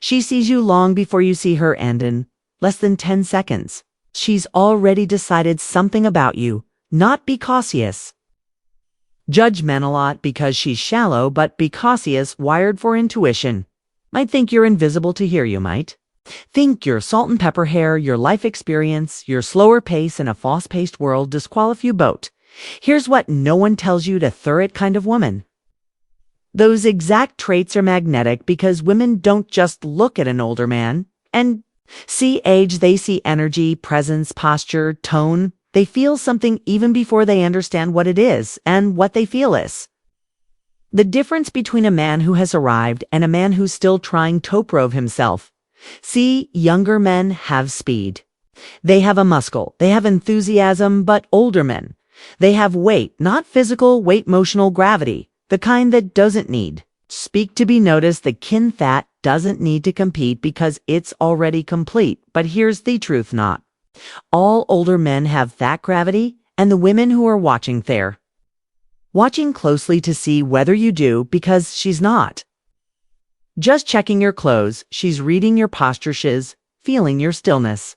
She sees you long before you see her, and in less than 10 seconds, she's already decided something about you. Not be cautious. Judgmental because she's shallow, but be cautious, wired for intuition. Might think you're invisible to hear you, might. Think your salt and pepper hair, your life experience, your slower pace in a fast-paced world disqualify you both. Here's what no one tells you to third kind of woman. Those exact traits are magnetic because women don't just look at an older man and see age, they see energy, presence, posture, tone. They feel something even before they understand what it is and what they feel is. The difference between a man who has arrived and a man who's still trying to prove himself. See, younger men have speed. They have a muscle. They have enthusiasm, but older men. They have weight, not physical weight, emotional gravity. The kind that doesn't need speak to be noticed. The kin that doesn't need to compete because it's already complete. But here's the truth, not all older men have that gravity, and the women who are watching there. Watching closely to see whether you do, because she's not just checking your clothes, she's reading your posture, she's feeling your stillness.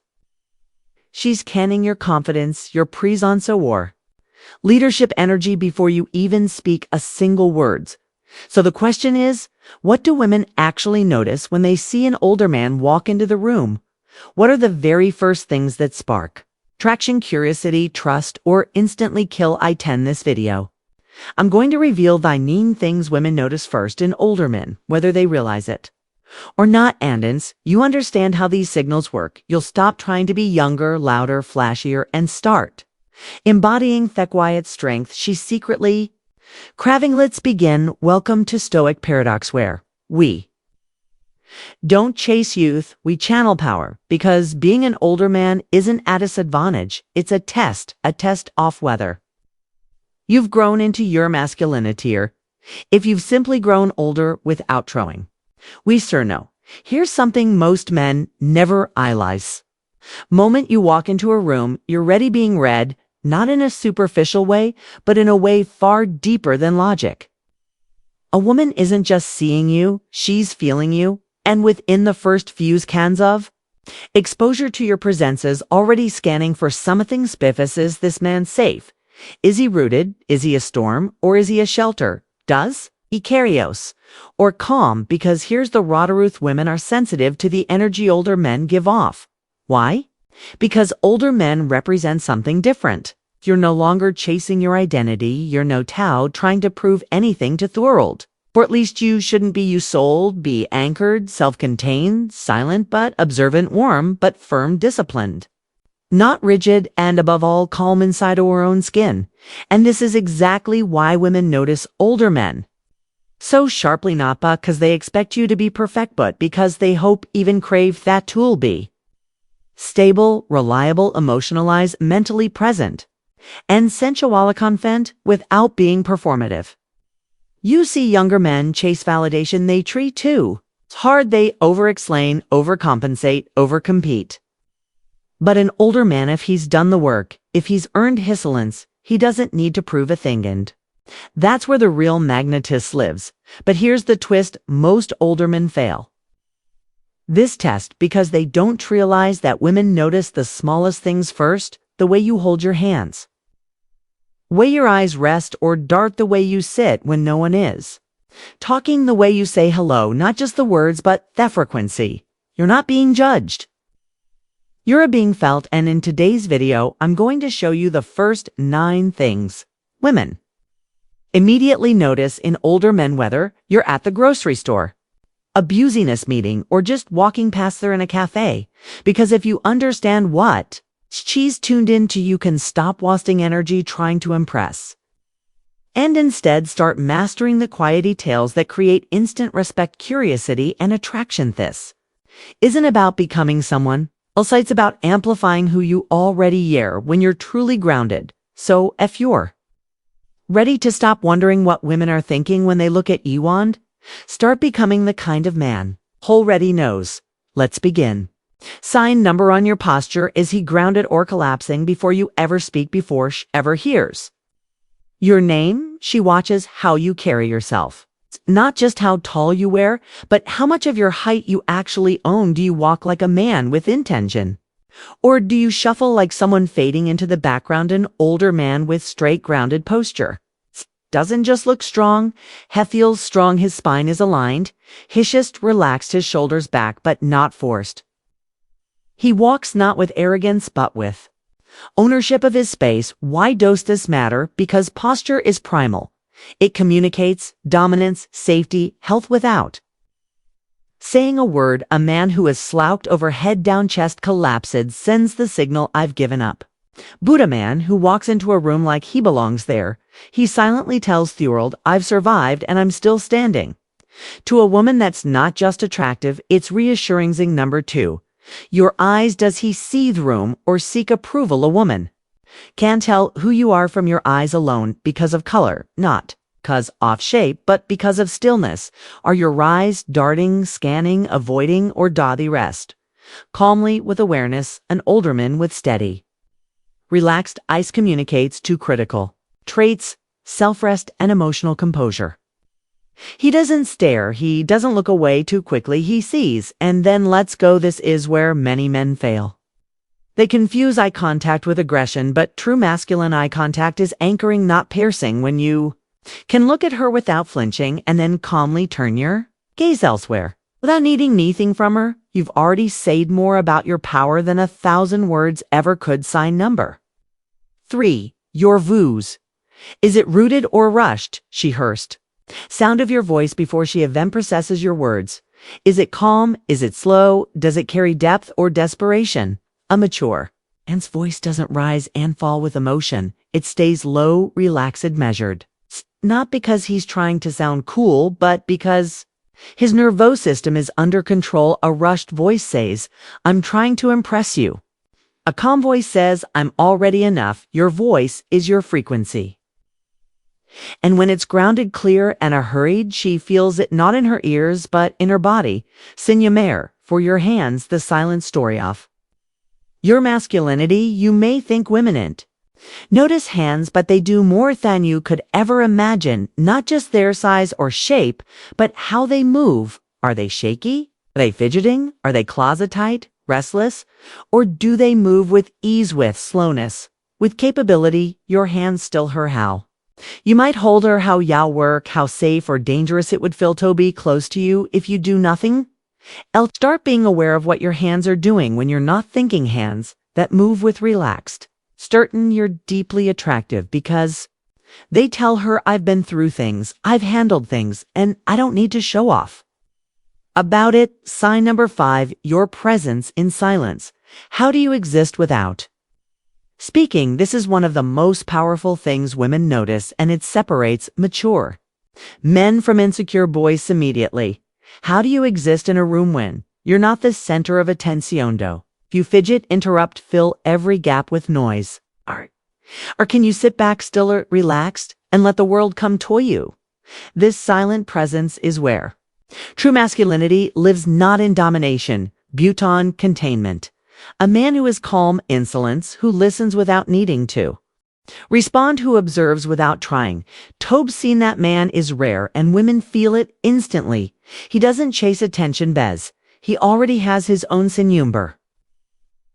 She's canning your confidence, your présence or leadership energy before you even speak a single word. So the question is, what do women actually notice when they see an older man walk into the room? What are the very first things that spark traction, curiosity, trust, or instantly kill? I tend this video. I'm going to reveal the 9 things women notice first in older men, whether they realize it or not. And once you understand how these signals work, you'll stop trying to be younger, louder, flashier, and start embodying the quiet strength she's secretly craving. Let's begin. Welcome to Stoic Paradox, where we don't chase youth, we channel power, because being an older man isn't a disadvantage. It's a test of whether you've grown into your masculinity or if you've simply grown older without trying. We sure know. Here's something most men never realize. Moment you walk into a room, you're already being read, not in a superficial way, but in a way far deeper than logic. A woman isn't just seeing you, she's feeling you, and within the first few seconds of exposure to your presences, already scanning for something spiffus. Is this man safe? Is he rooted? Is he a storm? Or is he a shelter? Does he chaos or calm? Because here's the raw truth: women are sensitive to the energy older men give off. Why? Because older men represent something different. You're no longer chasing your identity. You're no tau trying to prove anything to the world. Or at least you shouldn't be. You sold, be anchored, self-contained, silent but observant, warm but firm, disciplined. Not rigid, and above all, calm inside our own skin. And this is exactly why women notice older men so sharply, not because they expect you to be perfect, but because they hope, even crave, that tool be stable, reliable, emotionalized, mentally present, and sensual confident without being performative. You see younger men chase validation. They treat too hard. They over-explain, overcompensate, overcompete. But an older man, if he's done the work, if he's earned his excellence, he doesn't need to prove a thing, and that's where the real magnetist lives. But here's the twist: most older men fail this test because they don't realize that women notice the smallest things first. The way you hold your hands, way your eyes rest or dart, the way you sit when no one is talking, the way you say hello, not just the words but the frequency. You're not being judged. You're being felt, and in today's video, I'm going to show you the first 9 things women immediately notice in older men, whether you're at the grocery store, a business meeting, or just walking past there in a cafe. Because if you understand what she's tuned into, you can stop wasting energy trying to impress and instead start mastering the quiet details that create instant respect, curiosity, and attraction. This isn't about becoming someone else, it's about amplifying who you already are when you're truly grounded. So if you're ready to stop wondering what women are thinking when they look at you, and start becoming the kind of man already knows. Let's begin. Sign number on your posture. Is he grounded or collapsing before you ever speak, before she ever hears your name? She watches how you carry yourself. Not just how tall you wear, but how much of your height you actually own. Do you walk like a man with intention? Or do you shuffle like someone fading into the background, an older man with straight, grounded posture? Doesn't just look strong. He feels strong, his spine is aligned. His chest relaxed, his shoulders back, but not forced. He walks not with arrogance, but with ownership of his space. Why does this matter? Because posture is primal. It communicates dominance, safety, health without saying a word. A man who is slouched over, head down, chest collapsed, sends the signal, I've given up. Buddha man who walks into a room like he belongs there. He silently tells the world, I've survived and I'm still standing. To a woman that's not just attractive, it's reassuring. Zing number 2. Your eyes. Does he see the room or seek approval? A woman can tell who you are from your eyes alone, because of color, not because off shape, but because of stillness. Are your eyes darting, scanning, avoiding, or do they rest calmly with awareness? An older man with steady, relaxed eyes communicates two critical traits: self-rest and emotional composure. He doesn't stare, he doesn't look away too quickly, he sees and then lets go. This is where many men fail. They confuse eye contact with aggression, but true masculine eye contact is anchoring, not piercing. When you can look at her without flinching and then calmly turn your gaze elsewhere without needing anything from her, you've already said more about your power than 1,000 words ever could. Sign number 3. Your voice. Is it rooted or rushed? She hearst sound of your voice before she even processes your words. Is it calm? Is it slow? Does it carry depth or desperation? A mature man's voice doesn't rise and fall with emotion. It stays low, relaxed, measured. Not because he's trying to sound cool, but because his nervous system is under control. A rushed voice says, I'm trying to impress you. A calm voice says, I'm already enough. Your voice is your frequency. And when it's grounded, clear, and a hurried, she feels it not in her ears, but in her body. Signamere, for your hands, the silent story of your masculinity. You may think women ain't notice hands, but they do more than you could ever imagine. Not just their size or shape, but how they move. Are they shaky? Are they fidgeting? Are they closet tight, restless? Or do they move with ease, with slowness, with capability? Your hands still her how you might hold her, how y'all work, how safe or dangerous it would feel to be close to you if you do nothing else. Start being aware of what your hands are doing when you're not thinking. Hands that move with relaxed certain. You're deeply attractive because they tell her, I've been through things, I've handled things, and I don't need to show off about it. Sign number 5. Your presence in silence. How do you exist without speaking? This is one of the most powerful things women notice, and it separates mature men from insecure boys immediately. How do you exist in a room when you're not the center of attention? If you fidget, interrupt, fill every gap with noise? Or can you sit back still or relaxed and let the world come to you? This silent presence is where true masculinity lives, not in domination, but on containment. A man who is calm, insolence, who listens without needing to respond, who observes without trying. Tobe's seen that man is rare, and women feel it instantly. He doesn't chase attention, Bez. He already has his own sinumber.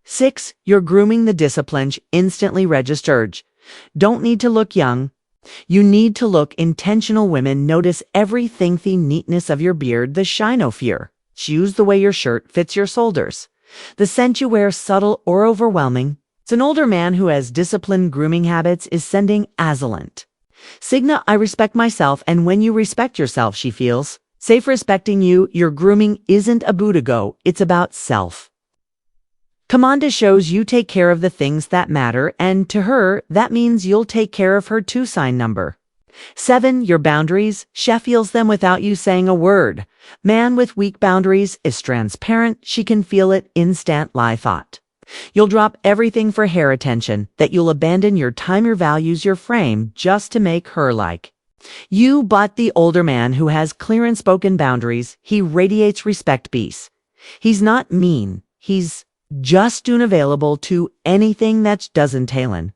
6. You're grooming the discipline. Instantly registered. Don't need to look young. You need to look intentional. Women notice everything: the neatness of your beard, the shine of your shoes, the way your shirt fits your shoulders, the scent you wear, subtle or overwhelming. It's an older man who has disciplined grooming habits is sending Azalent Signa, I respect myself, and when you respect yourself, she feels safe respecting you. Your grooming isn't a Buddha-go, it's about self. Commanda shows you take care of the things that matter, and to her, that means you'll take care of her too. Sign number 7. Your boundaries. She feels them without you saying a word. Man with weak boundaries is transparent. She can feel it. Instant lie thought. You'll drop everything for her attention, that you'll abandon your time, your values, your frame, just to make her like you. But the older man who has clear and spoken boundaries, he radiates respect, peace. He's not mean. He's just unavailable to anything that doesn't tailin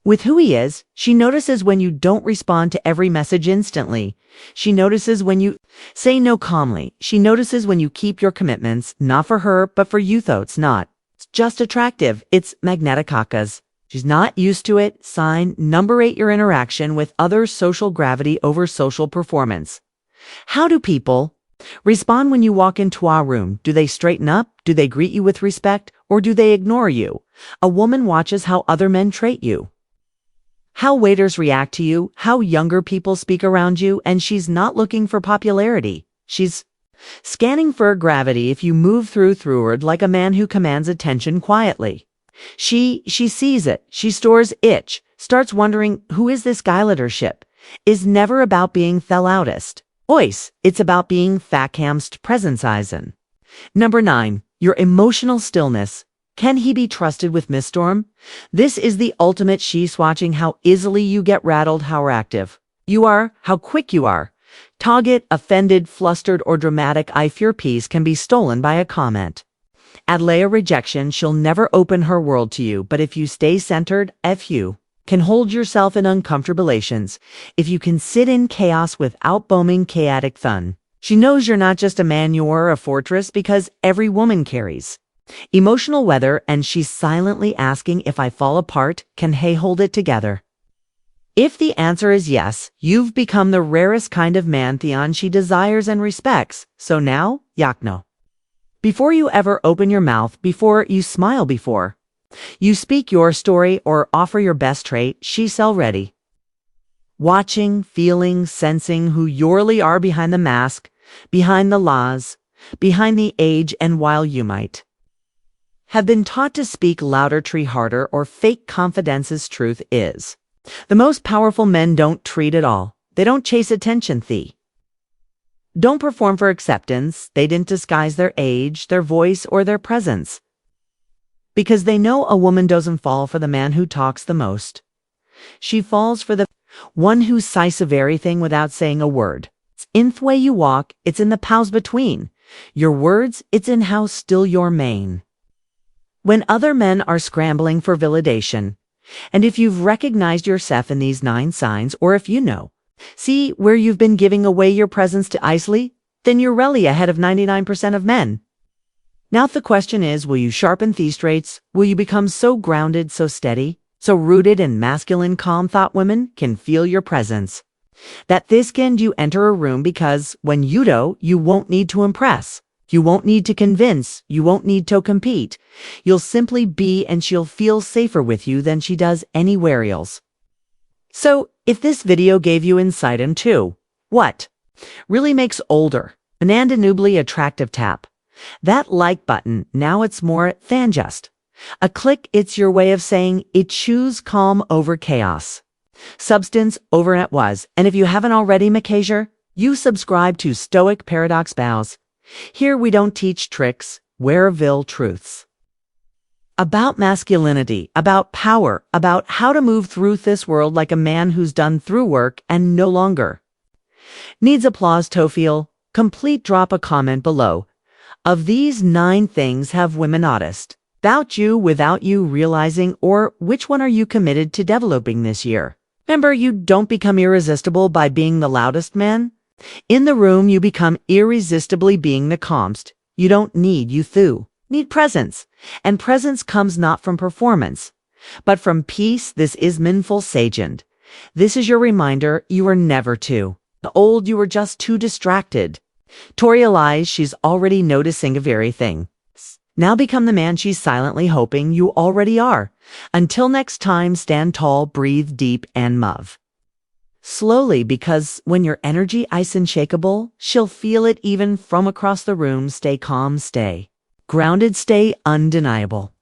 With who he is, she notices when you don't respond to every message instantly. She notices when you say no calmly. She notices when you keep your commitments, not for her, but for you though it's not. It's just attractive. It's magneticacas. She's not used to it. Sign number 8 your interaction with others' social gravity over social performance. How do people respond when you walk into our room? Do they straighten up? Do they greet you with respect? Or do they ignore you? A woman watches how other men treat you, how waiters react to you, how younger people speak around you, and she's not looking for popularity. She's scanning for gravity. If you move through her like a man who commands attention quietly. She sees it. She stores itch, starts wondering, who is this guy leadership? Is never about being the loudest voice. It's about being facamst presenceisen. Number 9, your emotional stillness. Can he be trusted with Miss Storm? This is the ultimate. She's watching how easily you get rattled, how active you are, how quick you are. Target, offended, flustered, or dramatic. If your peace can be stolen by a comment. Adlea rejection. She'll never open her world to you, but if you stay centered, if you can hold yourself in uncomfortablations, if you can sit in chaos without bombing chaotic fun, she knows you're not just a man, you're a fortress, because every woman carries emotional weather, and she's silently asking, if I fall apart, can he hold it together? If the answer is yes, you've become the rarest kind of man Theon she desires and respects. So now, Yakno. Before you ever open your mouth, before you smile, before you speak your story or offer your best trait, she's already watching, feeling, sensing who you really are behind the mask, behind the laws, behind the age, and while you might have been taught to speak louder, tree harder, or fake confidences, truth is, the most powerful men don't treat at all. They don't chase attention, don't perform for acceptance. They didn't disguise their age, their voice, or their presence. Because they know a woman doesn't fall for the man who talks the most. She falls for the one who sighs of everything without saying a word. It's in the way you walk, it's in the pause between your words, it's in how still you're mane. When other men are scrambling for validation, and if you've recognized yourself in these 9 signs, or if you see where you've been giving away your presence to Isley, then you're really ahead of 99% of men. Now the question is, will you sharpen these traits? Will you become so grounded, so steady, so rooted in masculine calm thought women can feel your presence? That this can you enter a room, because when you do, you won't need to impress. You won't need to convince. You won't need to compete. You'll simply be, and she'll feel safer with you than she does anywhere else. So, if this video gave you insight into what really makes older, unandanubly attractive, tap that like button. Now it's more than just a click. It's your way of saying it. Choose calm over chaos, substance over it was. And if you haven't already, Makasia, you subscribe to Stoic Paradox Bows. Here we don't teach tricks, we're real truths about masculinity, about power, about how to move through this world like a man who's done through work and no longer needs applause to feel complete. Drop a comment below. Of these 9 things have women noticed about you without you realizing, or which one are you committed to developing this year? Remember, you don't become irresistible by being the loudest man in the room. You become irresistibly being the calmest. You don't need need presence, and presence comes not from performance, but from peace. This is mindful sagent. This is your reminder you are never too old. You were just too distracted to realize she's already noticing of everything. Now become the man she's silently hoping you already are. Until next time, stand tall, breathe deep, and move slowly, because when your energy is unshakable, she'll feel it even from across the room. Stay calm, stay grounded, stay undeniable.